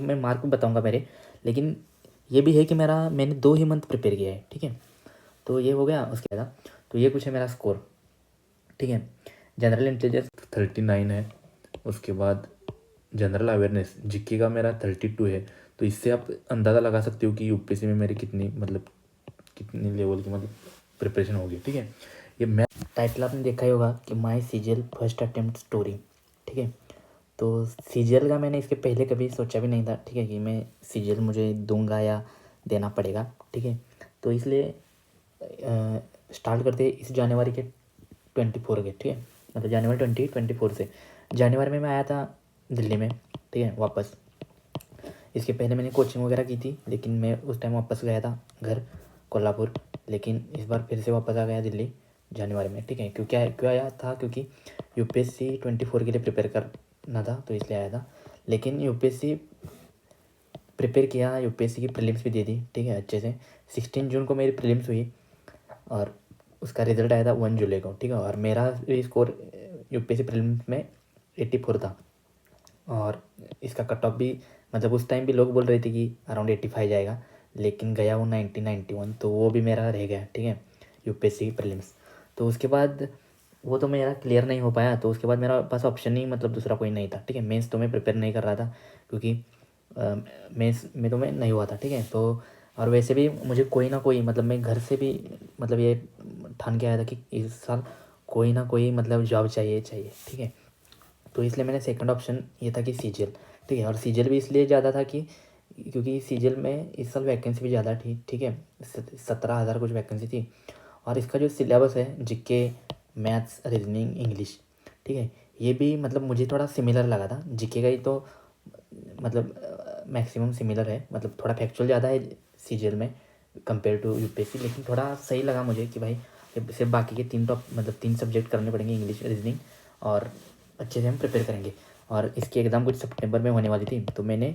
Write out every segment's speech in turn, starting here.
मैं मार्क भी बताऊंगा मेरे, लेकिन ये भी है कि मैंने 2 ही मंथ प्रिपेयर किया है, ठीक है। तो ये हो गया। उसके बाद तो ये कुछ है मेरा स्कोर, ठीक है। जनरल इंटेलिजेंस 39 है। उसके बाद जनरल अवेयरनेस जीके का मेरा 32 है। तो इससे आप अंदाज़ा लगा सकते हो कि यूपीएससी में मेरी कितनी लेवल की प्रिपरेशन होगी, ठीक है। ये मैं टाइटल आपने देखा ही होगा कि माई सीजीएल फर्स्ट अटेम्प्ट स्टोरी, ठीक है। तो सीजीएल का मैंने इसके पहले कभी सोचा भी नहीं था, ठीक है, कि मैं सीजीएल मुझे दूंगा या देना पड़ेगा, ठीक है। तो इसलिए स्टार्ट करते हैं इस जनवरी के 24 के, ठीक है, मतलब जनवरी 2024 से। जनवरी में मैं आया था दिल्ली में, ठीक है, वापस। इसके पहले मैंने कोचिंग वगैरह की थी, लेकिन मैं उस टाइम वापस गया था घर कोल्हापुर, लेकिन इस बार फिर से वापस आ गया दिल्ली जनवरी में, ठीक है। क्यों आया था, क्योंकि यूपीएससी 24 के लिए प्रिपेयर करना था, तो इसलिए आया था। लेकिन यूपीएससी प्रिपेयर किया, यूपीएससी की प्रीलिम्स भी दे दी, ठीक है, अच्छे से। 16 जून को मेरी प्रीलिम्स हुई और उसका रिजल्ट आया था 1 जुलाई को, ठीक है। और मेरा स्कोर यूपीएससी प्रीलिम्स में 84 था। और इसका कट ऑफ भी, मतलब उस टाइम भी लोग बोल रहे थे कि अराउंड 85 जाएगा, लेकिन गया वो 91, तो वो भी मेरा रह गया, ठीक है, यूपीएससी की प्रीलिम्स। तो उसके बाद वो तो मेरा क्लियर नहीं हो पाया, तो उसके बाद मेरा पास ऑप्शन ही, मतलब दूसरा कोई नहीं था, ठीक है। मेंस तो मैं प्रिपेयर नहीं कर रहा था, क्योंकि मेंस में तो मैं नहीं हुआ था, ठीक है। तो और वैसे भी मुझे कोई ना कोई, मतलब मैं घर से भी, मतलब ये ठान के आया था कि इस साल कोई ना कोई मतलब जॉब चाहिए, ठीक है। तो इसलिए मैंने सेकंड ऑप्शन ये था कि सीजीएल, ठीक है। और सीजीएल भी इसलिए ज़्यादा था कि क्योंकि सीजीएल में इस साल वैकेंसी भी ज़्यादा थी, ठीक है, 17,000 कुछ वैकेंसी थी। और इसका जो सिलेबस है जीके, मैथ्स, रीजनिंग, इंग्लिश, ठीक है, ये भी मतलब मुझे थोड़ा सिमिलर लगा था। जीके का ही तो मतलब मैक्सिमम सिमिलर है, मतलब थोड़ा फैक्चुअल ज़्यादा है सीजीएल में कंपेयर टू यूपीएससी, लेकिन थोड़ा सही लगा मुझे कि भाई सिर्फ बाकी के 3 सब्जेक्ट करने पड़ेंगे, इंग्लिश, रीजनिंग, और अच्छे से हम प्रिपेयर करेंगे। और इसकी एग्ज़ाम कुछ सितंबर में होने वाली थी, तो मैंने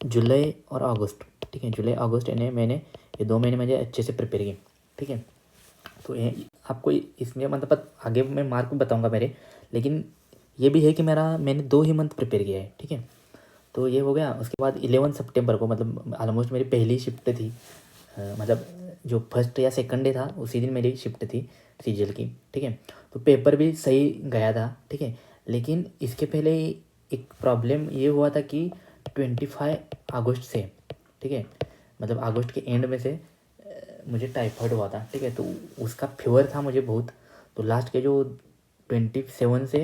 जुलाई और अगस्त, ठीक है, जुलाई अगस्त यानी मैंने ये 2 महीने मुझे अच्छे से प्रिपेयर किए, ठीक है। तो ये आपको इसमें मतलब आगे मैं मार्क भी बताऊंगा मेरे, लेकिन ये भी है कि मैंने 2 ही मंथ प्रिपेयर किया है, ठीक है। तो ये हो गया। उसके बाद 11 सितंबर को, मतलब ऑलमोस्ट मेरी पहली शिफ्ट थी, मतलब जो फर्स्ट या सेकंड डे था उसी दिन मेरी शिफ्ट थी सीजीएल की, ठीक है। तो पेपर भी सही गया था, ठीक है। लेकिन इसके पहले एक प्रॉब्लम ये हुआ था कि 25 अगस्त से, ठीक है, मतलब अगस्त के एंड में से मुझे टाइफाइड हुआ था, ठीक है। तो उसका फीवर था मुझे बहुत। तो लास्ट के जो 27 से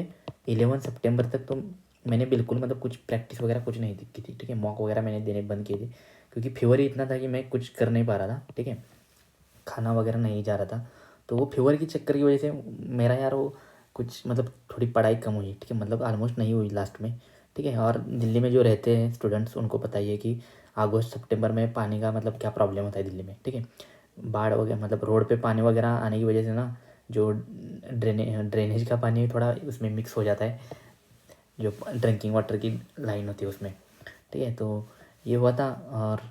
11 सितंबर तक तो मैंने बिल्कुल मतलब कुछ प्रैक्टिस वगैरह कुछ नहीं की थी, ठीक है। मॉक वगैरह मैंने देने बंद किए थे, क्योंकि फीवर ही इतना था कि मैं कुछ कर नहीं पा रहा था, ठीक है, खाना वगैरह नहीं जा रहा था। तो वो फीवर की चक्कर की वजह से मेरा यार वो कुछ मतलब थोड़ी पढ़ाई कम हुई, ठीक है, मतलब ऑलमोस्ट नहीं हुई लास्ट में, ठीक है। और दिल्ली में जो रहते हैं स्टूडेंट्स उनको पता ही है कि अगस्त सितंबर में पानी का मतलब क्या प्रॉब्लम होता है दिल्ली में, ठीक है। बाढ़ वगैरह, मतलब रोड पे पानी वगैरह आने की वजह से ना, जो ड्रेनेज का पानी थोड़ा उसमें मिक्स हो जाता है, जो ड्रिंकिंग वाटर की लाइन होती है उसमें, ठीक है। तो ये हुआ था। और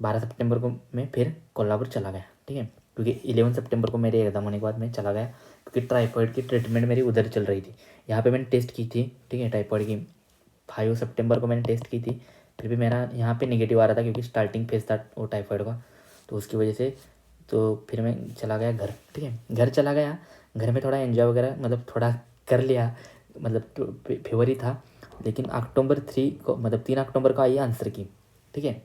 12 सितंबर को मैं फिर कोल्हापुर चला गया, ठीक है, क्योंकि 11 सितंबर को मेरे एग्ज़ाम होने के बाद मैं चला गया, क्योंकि टाइफाइड की ट्रीटमेंट मेरी उधर चल रही थी। यहाँ पे मैंने टेस्ट की थी, ठीक है, टाइफाइड की 5 सितंबर को मैंने टेस्ट की थी, फिर भी मेरा यहाँ पे नेगेटिव आ रहा था, क्योंकि स्टार्टिंग फेज था वो टाइफाइड का, तो उसकी वजह से। तो फिर मैं चला गया घर, ठीक है, घर चला गया। घर में थोड़ा एंजॉय वगैरह मतलब थोड़ा कर लिया, मतलब तो फेवर ही था। लेकिन अक्टूबर 3 को, मतलब 3 अक्टूबर को आई आंसर की, ठीक है।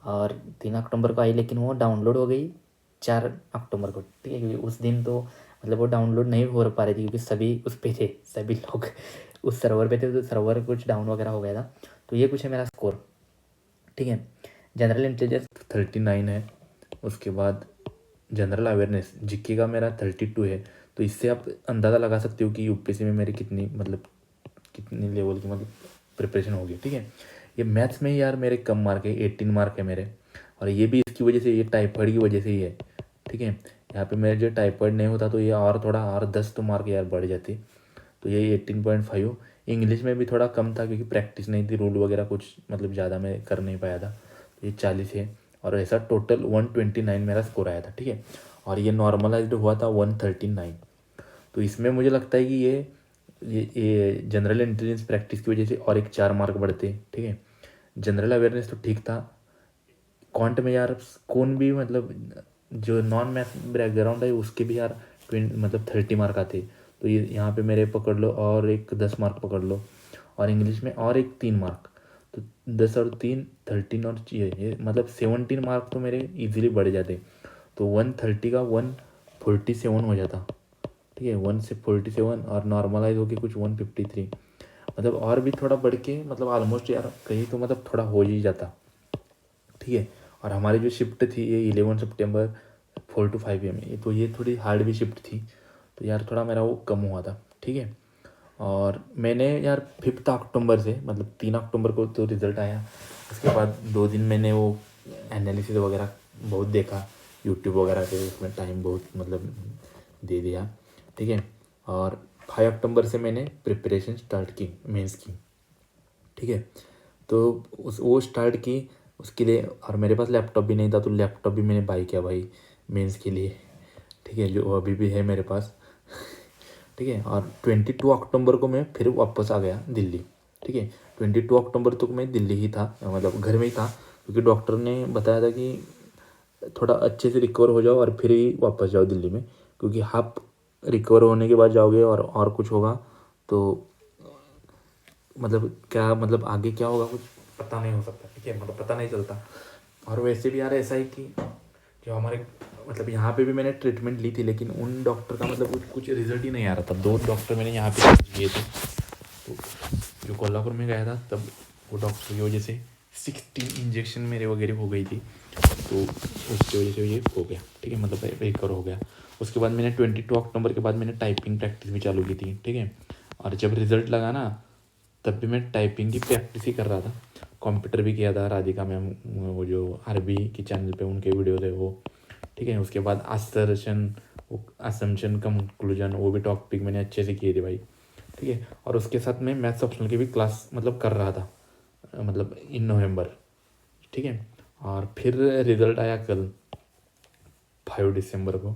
और 3 अक्टूबर को आई, लेकिन वो डाउनलोड हो गई 4 अक्टूबर को, ठीक है, क्योंकि उस दिन तो मतलब वो डाउनलोड नहीं हो पा रही थी, क्योंकि सभी उस पे थे, सभी लोग उस सर्वर पे थे, तो सर्वर कुछ डाउन वगैरह हो गया था। तो ये कुछ है मेरा स्कोर, ठीक है। जनरल इंटेलिजेंस 39 है। उसके बाद जनरल अवेयरनेस जीके का मेरा 32 है। तो इससे आप अंदाज़ा लगा सकते हो कि यूपीएससी में मेरी कितनी लेवल की प्रिपरेशन होगी, ठीक है। ये मैथ्स में ही यार मेरे कम मार्क है, 18 मार्क है मेरे। और ये भी इसकी वजह से, ये टाइफाइड की वजह से ही है, ठीक है। यहाँ पे मेरे जो टाइफाइड नहीं होता तो ये और थोड़ा और 10 तो मार्क यार बढ़ जाती। तो ये 18.5। इंग्लिश में भी थोड़ा कम था, क्योंकि प्रैक्टिस नहीं थी, रूल वगैरह कुछ मतलब ज़्यादा मैं कर नहीं पाया था। तो ये 40 है। और ऐसा टोटल 129 मेरा स्कोर आया था, ठीक है। और ये नॉर्मलाइज्ड हुआ था 139। तो इसमें मुझे लगता है कि ये जनरल इंटेलिजेंस प्रैक्टिस की वजह से और एक 4 मार्क बढ़ते, ठीक है। जनरल अवेयरनेस तो ठीक था। क्वांट में यार कौन भी मतलब जो नॉन मैथ बैकग्राउंड है उसके भी यार मतलब 30 मार्क आते। तो ये यहाँ पे मेरे पकड़ लो और एक 10 मार्क पकड़ लो, और इंग्लिश में और एक 3 मार्क, तो 10 और 3 13, और ये मतलब 17 मार्क तो मेरे इजीली बढ़ जाते। तो 130 का 147 हो जाता, ठीक है, 1 से 47 और नॉर्मलाइज होके कुछ 153, मतलब और भी थोड़ा बढ़ के मतलब ऑलमोस्ट यार कहीं तो मतलब थोड़ा हो ही जाता, ठीक है। और हमारी जो शिफ्ट थी ये 11 सितंबर 4 to 5 AM, तो ये थोड़ी हार्ड भी शिफ्ट थी, तो यार थोड़ा मेरा वो कम हुआ था, ठीक है। और मैंने यार 5 अक्टूबर से मतलब 3 अक्टूबर को तो रिज़ल्ट आया, उसके बाद 2 दिन मैंने वो एनालिसिस वगैरह बहुत देखा यूट्यूब वगैरह पे, उसमें टाइम बहुत मतलब दे दिया, ठीक है। और 5 अक्टूबर से मैंने प्रिपरेशन स्टार्ट की मेंस की, ठीक है। तो उस वो स्टार्ट की उसके लिए, और मेरे पास लैपटॉप भी नहीं था, तो लैपटॉप भी मैंने बाई किया भाई मेंस के लिए, ठीक है, जो अभी भी है मेरे पास, ठीक है। और 22 अक्टूबर को मैं फिर वापस आ गया दिल्ली, ठीक है। 22 अक्टूबर तक मैं दिल्ली ही था, मतलब घर में ही था, क्योंकि डॉक्टर ने बताया था कि थोड़ा अच्छे से रिकवर हो जाओ और फिर ही वापस जाओ दिल्ली में, क्योंकि आप रिकवर होने के बाद जाओगे और कुछ होगा तो मतलब क्या, मतलब आगे क्या होगा कुछ पता नहीं हो सकता, ठीक है, मतलब पता नहीं चलता। और वैसे भी यार ऐसा है कि जो हमारे मतलब यहाँ पे भी मैंने ट्रीटमेंट ली थी, लेकिन उन डॉक्टर का मतलब कुछ रिजल्ट ही नहीं आ रहा था। 2 डॉक्टर मैंने यहाँ पे किए थे, तो जो कोल्हापुर में गया था तब वो डॉक्टर की वजह से 16 इंजेक्शन मेरे वगैरह हो गई थी, तो उसकी वजह से ये हो गया, ठीक है, मतलब रिकवर हो गया। उसके बाद मैंने 22 अक्टूबर के बाद मैंने टाइपिंग प्रैक्टिस भी चालू की थी, ठीक है। और जब रिज़ल्ट लगा ना तब भी मैं टाइपिंग की प्रैक्टिस ही कर रहा था, कंप्यूटर भी किया था राधिका मैम, वो जो आरबी की चैनल पे उनके वीडियो थे वो, ठीक है। उसके बाद असर्शन, असम्पशन, कंक्लूजन, वो भी टॉपिक मैंने अच्छे से किए थे भाई, ठीक है। और उसके साथ मैं मैथ्स ऑप्शनल की भी क्लास मतलब कर रहा था, मतलब इन नवंबर, ठीक है। और फिर रिज़ल्ट आया कल 5 दिसंबर को।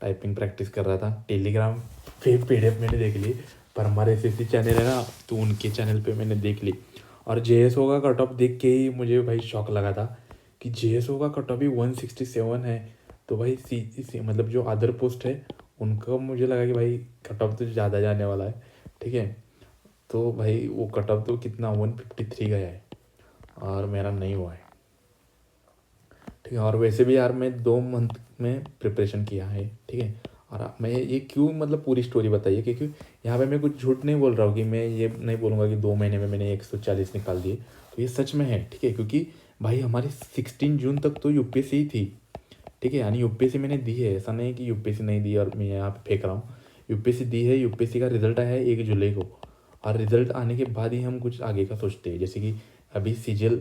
टाइपिंग प्रैक्टिस कर रहा था, टेलीग्राम पे PDF मैंने देख ली, पर हमारे SSC चैनल है ना, तो उनके चैनल पे मैंने देख ली। और JSO का कट ऑफ देख के ही मुझे भाई शौक लगा था कि JSO का कट ऑफ भी 167 है, तो भाई सी मतलब जो अदर पोस्ट है उनका मुझे लगा कि भाई कट ऑफ तो ज़्यादा जाने वाला है, ठीक है। तो भाई वो कट ऑफ तो कितना 153 गया है, और मेरा नहीं हुआ है, ठीक है। और वैसे भी यार मैं 2 मंथ में प्रिपरेशन किया है, ठीक है। और मैं ये क्यों मतलब पूरी स्टोरी बताइए, क्योंकि यहाँ पे मैं कुछ झूठ नहीं बोल रहा हूँ, कि मैं ये नहीं बोलूँगा कि 2 महीने में मैंने 140 निकाल दिए, तो ये सच में है, ठीक है। क्योंकि भाई हमारी 16 जून तक तो UPSC ही थी, ठीक है, यानी UPSC मैंने दी है, ऐसा नहीं कि UPSC नहीं दी और मैं यहाँ पे फेंक रहा हूँ। UPSC दी है, UPSC का रिजल्ट आया है 1 जुलाई को, और रिजल्ट आने के बाद ही हम कुछ आगे का सोचते हैं। जैसे कि अभी CGL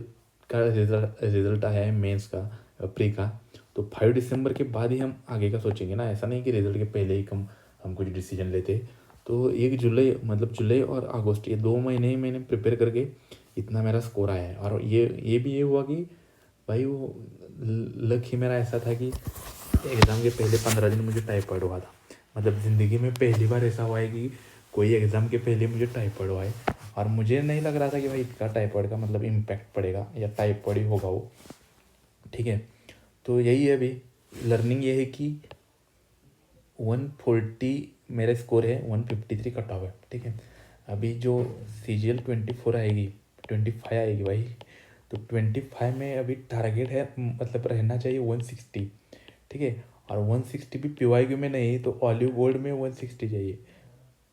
का रिजल्ट आया है मेंस का, प्री का, तो 5 दिसंबर के बाद ही हम आगे का सोचेंगे ना, ऐसा नहीं कि रिजल्ट के पहले ही हम कुछ डिसीजन लेते। तो 1 जुलाई मतलब जुलाई और अगस्त, ये 2 महीने ही मैंने प्रिपेयर करके इतना मेरा स्कोर आया है। और ये भी ये हुआ कि भाई वो लक ही मेरा ऐसा था कि एग्ज़ाम के पहले 15 दिन मुझे टाइफाइड हुआ था। मतलब ज़िंदगी में पहली बार ऐसा हुआ है कि कोई एग्ज़ाम के पहले मुझे टाइफाइड हुआ है, और मुझे नहीं लग रहा था कि भाई इसका टाइफाइड का मतलब इम्पैक्ट पड़ेगा या टाइफाइड ही होगा वो, ठीक है। तो यही है अभी लर्निंग, ये है कि 140 मेरा स्कोर है, 153 कट ऑफ है, ठीक है। अभी जो CGL 24 आएगी, 25 आएगी भाई, तो 25 में अभी टारगेट है मतलब रहना चाहिए 160, ठीक है। और 160 भी PYQ में नहीं, तो ऑलिव गोल्ड में 160 चाहिए,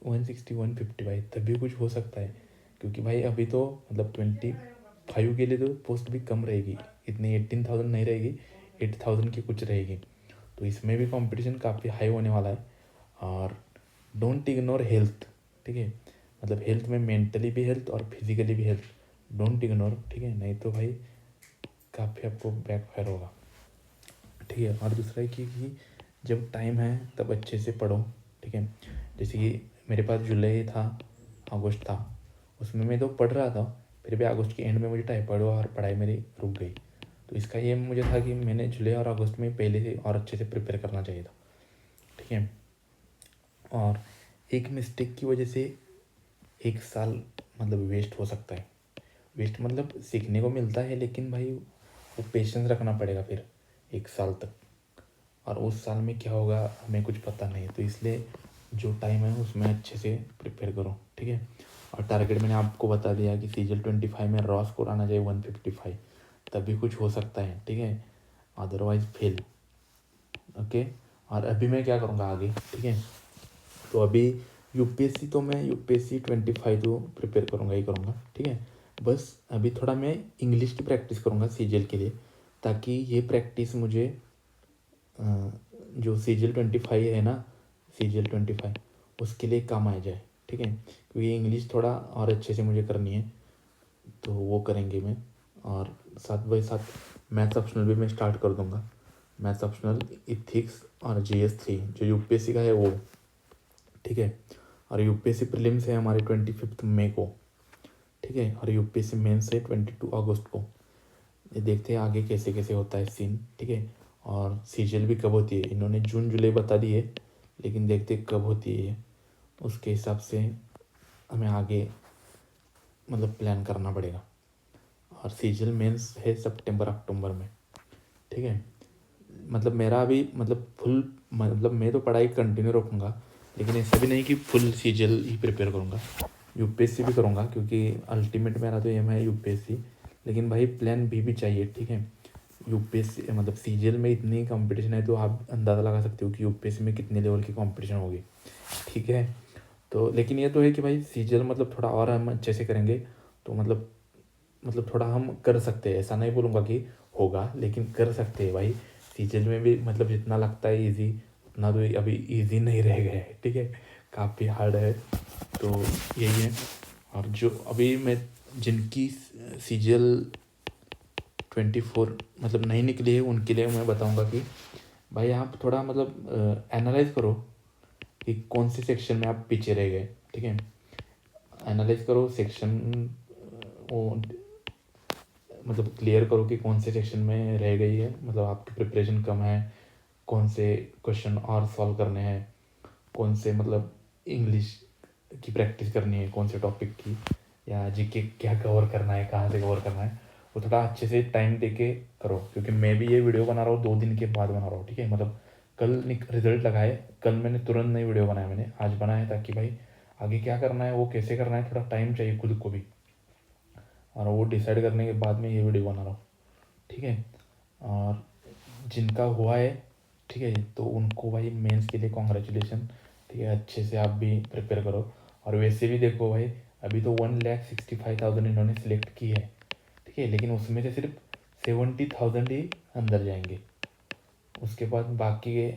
160 150 भाई, तभी कुछ हो सकता है। क्योंकि भाई अभी तो मतलब 25 के लिए तो पोस्ट भी कम रहेगी, इतनी 18,000 नहीं रहेगी, 8,000 की कुछ रहेगी, तो इसमें भी कंपटीशन काफ़ी हाई होने वाला है। और डोंट इग्नोर हेल्थ, ठीक है, मतलब हेल्थ में मेंटली भी हेल्थ और फिजिकली भी हेल्थ, डोंट इग्नोर, ठीक है, नहीं तो भाई काफ़ी आपको बैकफायर होगा, ठीक है। और दूसरा है कि जब टाइम है तब अच्छे से पढ़ो, ठीक है। जैसे कि मेरे पास जुलाई था, अगस्त था, उसमें मैं तो पढ़ रहा था, फिर भी अगस्त के एंड में मुझे टाइफाइड हुआ और पढ़ाई मेरी रुक गई। तो इसका ये मुझे था कि मैंने जुलाई और अगस्त में पहले से और अच्छे से प्रिपेयर करना चाहिए था, ठीक है। और एक मिस्टेक की वजह से 1 साल मतलब वेस्ट हो सकता है, वेस्ट मतलब सीखने को मिलता है, लेकिन भाई वो पेशेंस रखना पड़ेगा फिर 1 साल तक, और उस साल में क्या होगा हमें कुछ पता नहीं, तो इसलिए जो टाइम है उसमें अच्छे से प्रिपेयर करो, ठीक है। और टारगेट मैंने आपको बता दिया कि CGL 25 में रॉ स्कोर आना चाहिए 155, तभी कुछ हो सकता है, ठीक है, अदरवाइज फेल। ओके, और अभी मैं क्या करूँगा आगे, ठीक है। तो अभी यूपीएससी तो मैं यूपीएससी 25 तो प्रिपेयर करूँगा ही करूँगा, ठीक है। बस अभी थोड़ा मैं इंग्लिश की प्रैक्टिस करूँगा CGL के लिए, ताकि ये प्रैक्टिस मुझे जो CGL 25 है ना, CGL 25 उसके लिए काम आ जाए, ठीक है, क्योंकि इंग्लिश थोड़ा और अच्छे से मुझे करनी है, तो वो करेंगे मैं। और साथ बाई साथ मैथ्स ऑप्शनल भी मैं स्टार्ट कर दूँगा, मैथ्स ऑप्शनल, इथिक्स और GS 3 जो यूपीएससी का है वो, ठीक है। और यूपीएससी प्रीलिम्स है हमारे 25 मई को, ठीक है, और यूपीएससी मेंस है 22 अगस्त को। ये देखते हैं आगे कैसे कैसे होता है सीन, ठीक है। और सीजीएल भी कब होती है, इन्होंने जून जुलाई बता दी है, लेकिन देखते कब होती है, उसके हिसाब से हमें आगे मतलब प्लान करना पड़ेगा। और सीजीएल मेंस है सितंबर अक्टूबर में, ठीक है। मतलब मेरा अभी मतलब फुल मतलब मैं तो पढ़ाई कंटिन्यू रखूँगा, लेकिन ऐसा भी नहीं कि फुल सीजीएल ही प्रिपेयर करूँगा, यूपीएससी भी करूँगा, क्योंकि अल्टीमेट मेरा तो एम है यूपीएससी। लेकिन भाई प्लान भी चाहिए, ठीक है। यूपीएससी मतलब सीजीएल में इतनी कंपटीशन है, तो आप अंदाज़ा लगा सकते हो कि यूपीएससी में कितने लेवल की कंपटीशन होगी, ठीक है। तो लेकिन ये तो है कि भाई सीजीएल मतलब थोड़ा और हम अच्छे से करेंगे, तो मतलब थोड़ा हम कर सकते हैं, ऐसा नहीं बोलूँगा कि होगा, लेकिन कर सकते हैं भाई। सीजीएल में भी मतलब जितना लगता है इजी, उतना तो अभी इजी नहीं रह गया है, ठीक है, काफ़ी हार्ड है, तो यही है। और जो अभी मैं जिनकी CGL 24 मतलब नहीं निकली है, उनके लिए मैं बताऊंगा कि भाई आप थोड़ा मतलब एनालाइज करो कि कौन से सेक्शन में आप पीछे रह गए, ठीक है। एनालाइज करो सेक्शन, वो मतलब क्लियर करो कि कौन से सेक्शन में रह गई है, मतलब आपकी प्रिपरेशन कम है, कौन से क्वेश्चन और सॉल्व करने हैं, कौन से मतलब इंग्लिश की प्रैक्टिस करनी है, कौन से टॉपिक की, या जीके क्या कवर करना है, कहाँ से कवर करना है, वो थोड़ा अच्छे से टाइम दे के करो। क्योंकि मैं भी ये वीडियो बना रहा हूँ 2 दिन के बाद बना रहा हूँ, ठीक है। मतलब कल रिजल्ट लगाए, कल मैंने तुरंत नई वीडियो बनाया, मैंने आज बनाया, ताकि भाई आगे क्या करना है, वो कैसे करना है, थोड़ा टाइम चाहिए खुद को भी, और वो डिसाइड करने के बाद में ये वीडियो बना रहा हूँ, ठीक है। और जिनका हुआ है, ठीक है, तो उनको भाई मेंस के लिए कॉन्ग्रेचुलेशन, ठीक है, अच्छे से आप भी प्रिपेयर करो। और वैसे भी देखो भाई, अभी तो 1,65,000 इन्होंने सिलेक्ट की है, ठीक है, लेकिन उसमें से सिर्फ 70,000 ही अंदर जाएंगे, उसके बाद बाकी के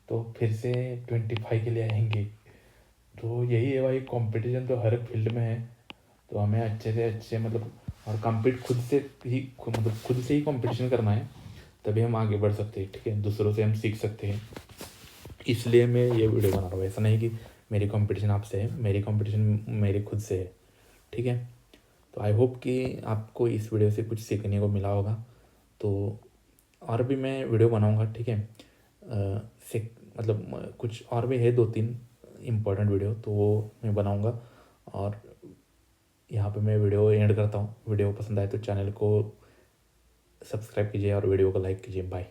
तो फिर से 25 के लिए आएंगे। तो यही है भाई, कंपटीशन तो हर फील्ड में है, तो हमें अच्छे से अच्छे मतलब और कम्पीट मतलब खुद से ही कंपटीशन करना है, तभी हम आगे बढ़ सकते हैं, ठीक है, दूसरों से हम सीख सकते हैं। इसलिए मैं ये वीडियो बना रहा हूँ, ऐसा नहीं कि मेरी कंपटीशन आपसे है, मेरी कंपटीशन मेरे खुद से है, ठीक है। तो आई होप कि आपको इस वीडियो से कुछ सीखने को मिला होगा। तो और भी मैं वीडियो बनाऊँगा, ठीक है, मतलब कुछ और भी है 2-3 इम्पोर्टेंट वीडियो, तो वो मैं बनाऊँगा। और यहाँ पे मैं वीडियो एंड करता हूँ। वीडियो पसंद आए तो चैनल को सब्सक्राइब कीजिए और वीडियो को लाइक कीजिए। बाय।